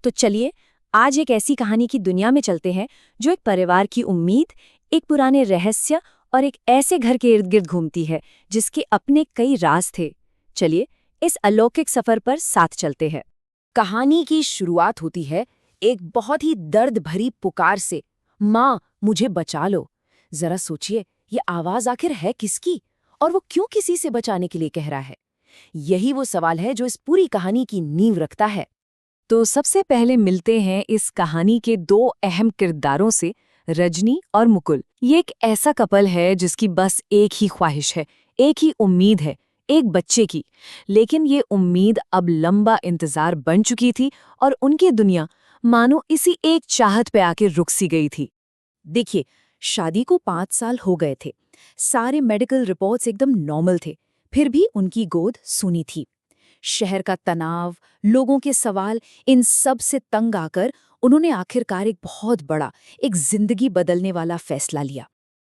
तो चलिए आज एक ऐसी कहानी की दुनिया में चलते हैं जो एक परिवार की उम्मीद, एक पुराने रहस्य और एक ऐसे घर के इर्द गिर्द घूमती है जिसके अपने कई राज थे। चलिए इस अलौकिक सफर पर साथ चलते हैं। कहानी की शुरुआत होती है एक बहुत ही दर्द भरी पुकार से, माँ मुझे बचा लो। जरा सोचिए, ये आवाज आखिर है किसकी और वो क्यों किसी से बचाने के लिए कह रहा है? यही वो सवाल है जो इस पूरी कहानी की नींव रखता है। तो सबसे पहले मिलते हैं इस कहानी के दो अहम किरदारों से, रजनी और मुकुल। ये एक ऐसा कपल है जिसकी बस एक ही ख्वाहिश है, एक ही उम्मीद है, एक बच्चे की। लेकिन ये उम्मीद अब लंबा इंतजार बन चुकी थी और उनकी दुनिया मानो इसी एक चाहत पे आके रुक सी गई थी। देखिए, शादी को 5 साल हो गए थे। सारे मेडिकल रिपोर्ट्स एकदम नॉर्मल थे, फिर भी उनकी गोद सूनी थी। शहर का तनाव, लोगों के सवाल, इन सब से तंग आकर उन्होंने आखिरकार एक बहुत बड़ा, एक जिंदगी बदलने वाला फैसला लिया।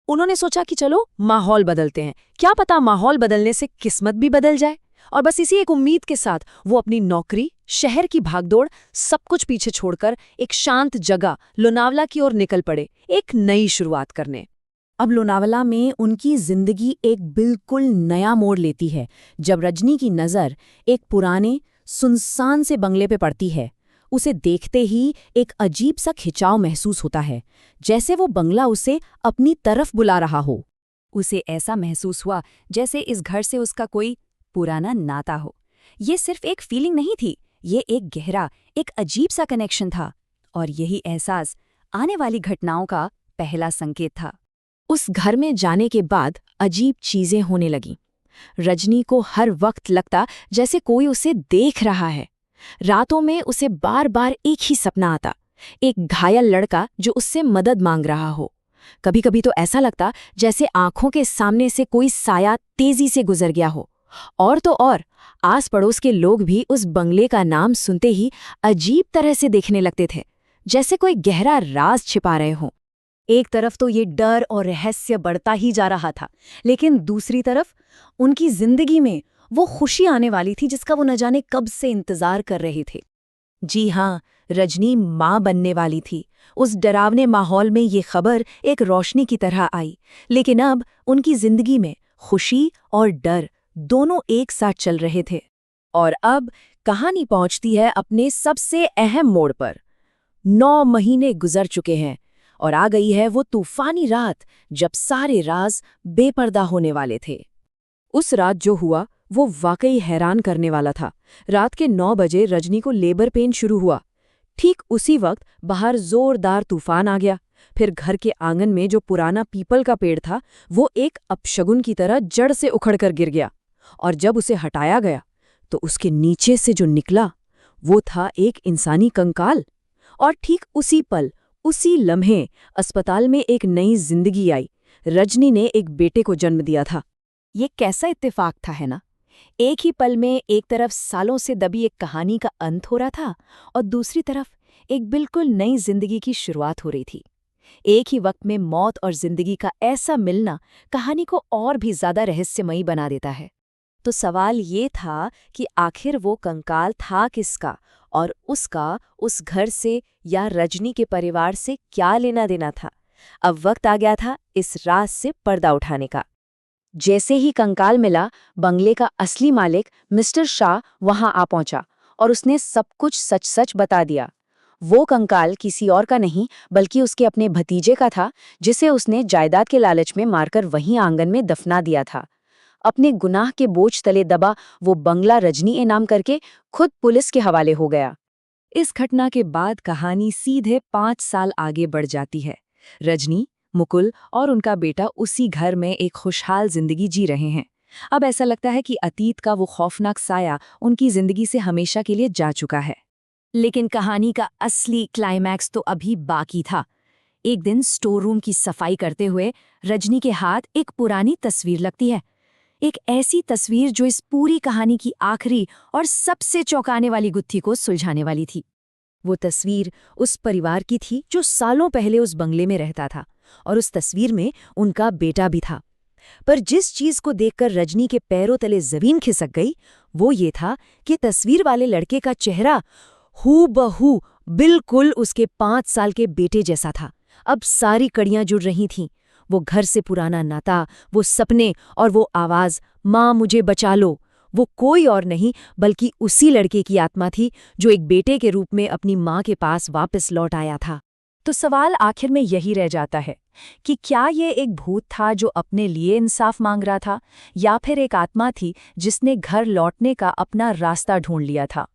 उन्होंने सोचा कि चलो माहौल बदलते हैं, क्या पता माहौल बदलने से किस्मत भी बदल जाए। और बस इसी एक उम्मीद के साथ वो अपनी नौकरी, शहर की भागदौड़, सब कुछ पीछे छोड़कर एक शांत जगह लोनावला की ओर निकल पड़े, एक नई शुरुआत करने। अब लोनावला में उनकी जिंदगी एक बिल्कुल नया मोड़ लेती है जब रजनी की नज़र एक पुराने सुनसान से बंगले पे पड़ती है। उसे देखते ही एक अजीब सा खिंचाव महसूस होता है, जैसे वो बंगला उसे अपनी तरफ बुला रहा हो। उसे ऐसा महसूस हुआ जैसे इस घर से उसका कोई पुराना नाता हो। ये सिर्फ एक फीलिंग नहीं थी, ये एक गहरा, एक अजीब सा कनेक्शन था। और यही एहसास आने वाली घटनाओं का पहला संकेत था। उस घर में जाने के बाद अजीब चीजें होने लगीं। रजनी को हर वक्त लगता जैसे कोई उसे देख रहा है। रातों में उसे बार बार एक ही सपना आता, एक घायल लड़का जो उससे मदद मांग रहा हो। कभी कभी तो ऐसा लगता जैसे आंखों के सामने से कोई साया तेजी से गुजर गया हो। और तो और आस पड़ोस के लोग भी उस बंगले का नाम सुनते ही अजीब तरह से देखने लगते थे, जैसे कोई गहरा राज छिपा रहे हों। एक तरफ तो ये डर और रहस्य बढ़ता ही जा रहा था, लेकिन दूसरी तरफ उनकी जिंदगी में वो खुशी आने वाली थी जिसका वो न जाने कब से इंतजार कर रहे थे। जी हाँ, रजनी माँ बनने वाली थी। उस डरावने माहौल में ये खबर एक रोशनी की तरह आई, लेकिन अब उनकी जिंदगी में खुशी और डर दोनों एक साथ चल रहे थे। और अब कहानी पहुंचती है अपने सबसे अहम मोड़ पर। 9 महीने गुजर चुके हैं और आ गई है वो तूफानी रात जब सारे राज बेपर्दा होने वाले थे। उस रात जो हुआ वो वाकई हैरान करने वाला था। रात के 9 बजे रजनी को लेबर पेन शुरू हुआ। ठीक उसी वक्त बाहर जोरदार तूफान आ गया। फिर घर के आंगन में जो पुराना पीपल का पेड़ था वो एक अपशगुन की तरह जड़ से उखड़कर गिर गया। और जब उसे हटाया गया तो उसके नीचे से जो निकला वो था एक इंसानी कंकाल। और ठीक उसी पल, उसी लम्हे अस्पताल में एक नई जिंदगी आई। रजनी ने एक बेटे को जन्म दिया था। ये कैसा इत्तेफाक था, है ना? एक ही पल में एक तरफ सालों से दबी एक कहानी का अंत हो रहा था और दूसरी तरफ एक बिल्कुल नई जिंदगी की शुरुआत हो रही थी। एक ही वक्त में मौत और जिंदगी का ऐसा मिलना कहानी को और भी ज्यादा रहस्यमयी बना देता है। तो सवाल ये था कि आखिर वो कंकाल था किसका और उसका उस घर से या रजनी के परिवार से क्या लेना देना था? अब वक्त आ गया था इस राज से पर्दा उठाने का। जैसे ही कंकाल मिला, बंगले का असली मालिक मिस्टर शाह वहां आ पहुंचा और उसने सब कुछ सच सच बता दिया। वो कंकाल किसी और का नहीं बल्कि उसके अपने भतीजे का था, जिसे उसने जायदाद के लालच में मारकर वहीं आंगन में दफना दिया था। अपने गुनाह के बोझ तले दबा वो बंगला रजनी इनाम करके खुद पुलिस के हवाले हो गया। इस घटना के बाद कहानी सीधे 5 साल आगे बढ़ जाती है। रजनी, मुकुल और उनका बेटा उसी घर में एक खुशहाल जिंदगी जी रहे हैं। अब ऐसा लगता है कि अतीत का वो खौफनाक साया उनकी जिंदगी से हमेशा के लिए जा चुका है। लेकिन कहानी का असली क्लाइमैक्स तो अभी बाकी था। एक दिन स्टोर रूम की सफाई करते हुए रजनी के हाथ एक पुरानी तस्वीर लगती है। एक ऐसी तस्वीर जो इस पूरी कहानी की आखिरी और सबसे चौंकाने वाली गुत्थी को सुलझाने वाली थी। वो तस्वीर उस परिवार की थी जो सालों पहले उस बंगले में रहता था, और उस तस्वीर में उनका बेटा भी था। पर जिस चीज को देखकर रजनी के पैरों तले जमीन खिसक गई वो ये था कि तस्वीर वाले लड़के का चेहरा हूबहू बिल्कुल उसके 5 साल के बेटे जैसा था। अब सारी कड़ियां जुड़ रही थीं। वो घर से पुराना नाता, वो सपने और वो आवाज़, माँ मुझे बचा लो। वो कोई और नहीं बल्कि उसी लड़के की आत्मा थी जो एक बेटे के रूप में अपनी माँ के पास वापस लौट आया था। तो सवाल आखिर में यही रह जाता है कि क्या ये एक भूत था जो अपने लिए इंसाफ मांग रहा था, या फिर एक आत्मा थी जिसने घर लौटने का अपना रास्ता ढूंढ लिया था?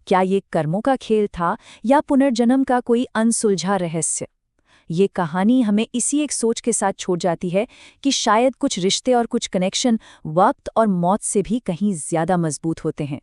क्या ये कर्मों का खेल था या पुनर्जन्म का कोई अनसुलझा रहस्य? ये कहानी हमें इसी एक सोच के साथ छोड़ जाती है कि शायद कुछ रिश्ते और कुछ कनेक्शन वक्त और मौत से भी कहीं ज्यादा मजबूत होते हैं।